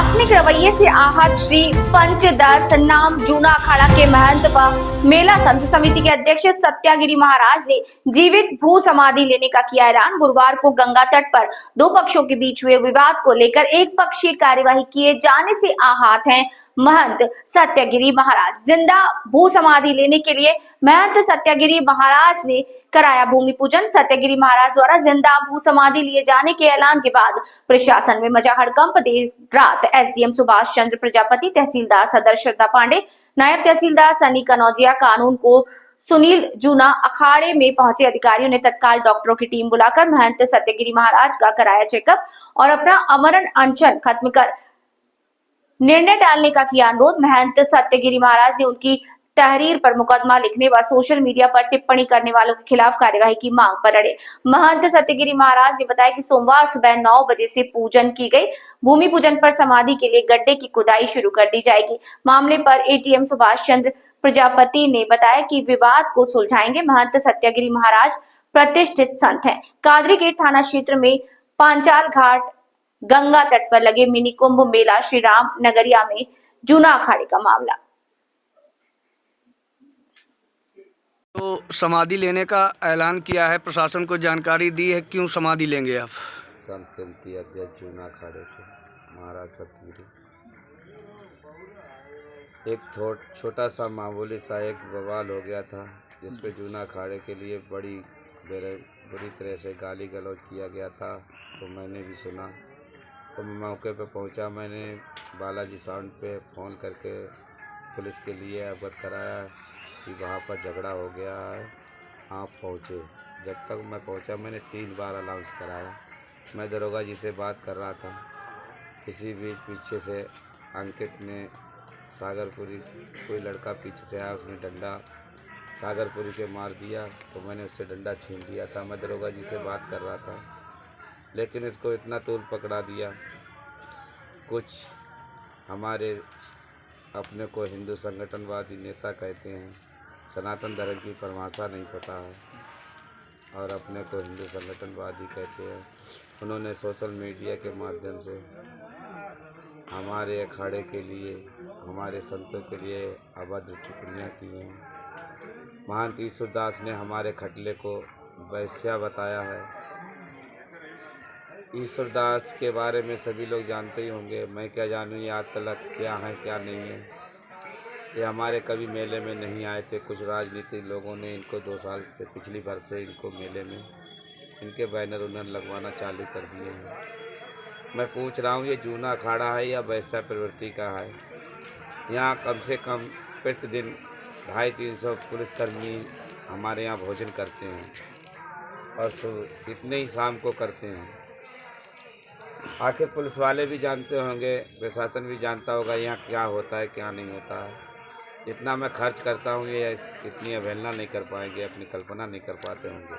प्रशासनिक रवैये से आहत श्री पंचदश नाम जूना अखाड़ा के महंत व मेला संत समिति के अध्यक्ष सत्यागिरी महाराज ने जीवित भू समाधि लेने का किया ऐलान। गुरुवार को गंगा तट पर दो पक्षों के बीच हुए विवाद को लेकर एक पक्षीय कार्यवाही किए जाने से आहत हैं महंत सत्यागिरी महाराज। जिंदा भू समाधि लेने के लिए महंत सत्यागिरी महाराज ने कराया भूमि पूजन। सत्यागिरी महाराज द्वारा जिंदा भू समाधि लिए जाने के ऐलान के बाद प्रशासन में मचा हड़कंप। देर रात एसडीएम सुभाष चंद्र प्रजापति, तहसीलदार सदर श्रद्धा पांडे, नायब तहसीलदार सनी कनौजिया, कानून को सुनील जूना अखाड़े में पहुंचे अधिकारियों ने तत्काल डॉक्टरों की टीम बुलाकर महंत सत्यागिरी महाराज का कराया चेकअप और अपना अमरण अनशन खत्म कर निर्णय टालने का किया अनुरोध। महंत सत्यागिरी महाराज ने उनकी तहरीर पर मुकदमा लिखने व सोशल मीडिया पर टिप्पणी करने वालों के खिलाफ कार्यवाही की मांग पर अड़े। महंत सत्यागिरी महाराज ने बताया कि सोमवार सुबह 9 बजे से पूजन की गई। भूमि पूजन पर समाधि के लिए गड्ढे की खुदाई शुरू कर दी जाएगी। मामले पर एटीएम सुभाष चंद्र प्रजापति ने बताया कि विवाद को सुलझाएंगे। महंत सत्यागिरी महाराज प्रतिष्ठित संत हैं। कादरी गेट थाना क्षेत्र में पांचाल घाट गंगा तट पर लगे मिनी कुंभ मेला श्री राम नगरिया में जूना अखाड़े का मामला। तो समाधि लेने का ऐलान किया है, प्रशासन को जानकारी दी है, क्यों समाधि लेंगे आप? संत समिति अध्यक्ष जूना अखाड़े से महाराज सतगिरी। एक छोटा सा मामूली सा एक बवाल हो गया था, जिसपे जूना अखाड़े के लिए बुरी तरह से गाली गलौज किया गया था। तो मैंने भी सुना, तो मैं मौके पे पहुंचा। मैंने बालाजी साउंड पे फ़ोन करके पुलिस के लिए अवगत कराया कि वहाँ पर झगड़ा हो गया है, आप पहुँचे। जब तक मैं पहुँचा मैंने 3 बार अनाउंस कराया। मैं दरोगा जी से बात कर रहा था, इसी बीच पीछे से अंकित ने सागरपुरी कोई लड़का पीछे से आया, उसने डंडा सागरपुरी के मार दिया। तो मैंने उससे डंडा छीन लिया था। मैं दरोगा जी से बात कर रहा था, लेकिन इसको इतना तूल पकड़ा दिया। कुछ हमारे अपने को हिंदू संगठनवादी नेता कहते हैं, सनातन धर्म की परिभाषा नहीं पता है और अपने को हिंदू संगठनवादी कहते हैं। उन्होंने सोशल मीडिया के माध्यम से हमारे अखाड़े के लिए, हमारे संतों के लिए अभद्र टिप्पणियाँ की हैं। महंत ईश्वरदास ने हमारे खटले को वैश्या बताया है। ईश्वरदास के बारे में सभी लोग जानते ही होंगे, मैं क्या जानूँ ये आज तक क्या है क्या नहीं है। ये हमारे कभी मेले में नहीं आए थे। कुछ राजनीतिक लोगों ने इनको 2 साल से पिछली बार से इनको मेले में इनके बैनर उन्नर लगवाना चालू कर दिए हैं। मैं पूछ रहा हूँ, ये जूना अखाड़ा है या वैश्या प्रवृत्ति का है? यहाँ कम से कम प्रतिदिन 250-300 पुलिसकर्मी हमारे यहाँ भोजन करते हैं और इतने ही शाम को करते हैं। आखिर पुलिस वाले भी जानते होंगे, प्रशासन भी जानता होगा यहाँ क्या होता है क्या नहीं होता है। इतना मैं खर्च करता हूँ, ये इतनी अवहेलना नहीं कर पाएंगे, अपनी कल्पना नहीं कर पाते होंगे।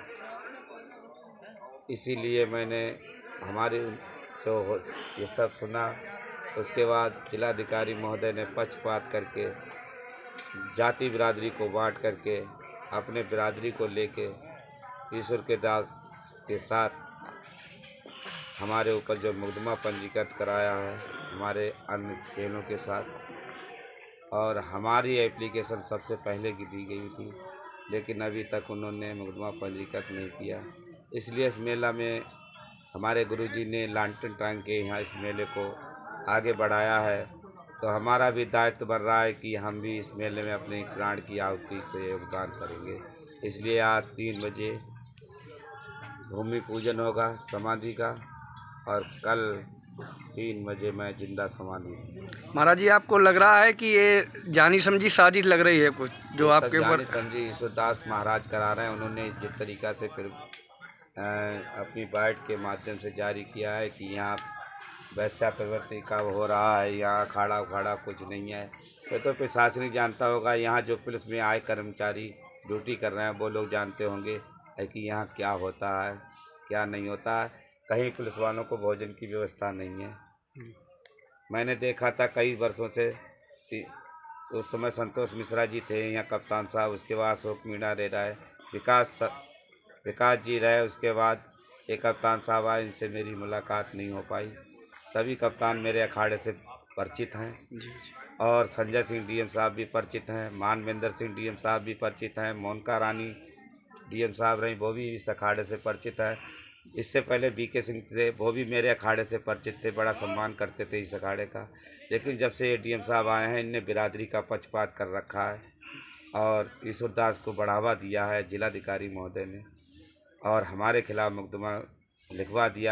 इसीलिए मैंने हमारे जो ये सब सुना, उसके बाद जिलाधिकारी महोदय ने पक्षपात करके जाति बिरादरी को बांट करके अपने बिरादरी को लेके ईश्वर के दास के साथ हमारे ऊपर जो मुकदमा पंजीकृत कराया है हमारे अन्य खेलों के साथ, और हमारी एप्लीकेशन सबसे पहले की दी गई थी, लेकिन अभी तक उन्होंने मुकदमा पंजीकृत नहीं किया। इसलिए इस मेला में हमारे गुरुजी ने लांटन टांग के यहाँ इस मेले को आगे बढ़ाया है। तो हमारा भी दायित्व बन रहा है कि हम भी इस मेले में अपने प्राण की आहुति से योगदान करेंगे। इसलिए आज 3 बजे भूमि पूजन होगा समाधि का और कल 3 बजे मैं जिंदा समाधि। महाराज जी, आपको लग रहा है कि ये जानी समझी साजिश लग रही है कुछ जो आपके ऊपर? समझी ईश्वरदास महाराज करा रहे हैं। उन्होंने जिस तरीक़ा से फिर अपनी बाइट के माध्यम से जारी किया है कि यहाँ वैश्या प्रवृत्ति का हो रहा है, यहाँ अखाड़ा उखाड़ा कुछ नहीं है। तो प्रशासनिक जानता होगा, यहाँ जो पुलिस में आए कर्मचारी ड्यूटी कर रहे हैं वो लोग जानते होंगे कि यहाँ क्या होता है क्या नहीं होता है। कहीं पुलिस वालों को भोजन की व्यवस्था नहीं है। मैंने देखा था कई वर्षों से, उस समय संतोष मिश्रा जी थे यहाँ कप्तान साहब, उसके बाद अशोक मीणा रह रहा है, विकास जी रहे, उसके बाद एक कप्तान साहब आए, इनसे मेरी मुलाकात नहीं हो पाई। सभी कप्तान मेरे अखाड़े से परिचित हैं जी जी। और संजय सिंह डीएम साहब भी परिचित हैं, मानवेंद्र सिंह डीएम साहब भी परिचित हैं, मोनिका रानी डीएम साहब रहीं वो भी इस अखाड़े से परिचित है। इससे पहले बीके सिंह थे, वो भी मेरे अखाड़े से परिचित थे, बड़ा सम्मान करते थे इस अखाड़े का। लेकिन जब से ये डीएम साहब आए हैं, इनने बिरादरी का पक्षपात कर रखा है और ईश्वरदास को बढ़ावा दिया है जिलाधिकारी महोदय ने, और हमारे खिलाफ मुकदमा लिखवा दिया।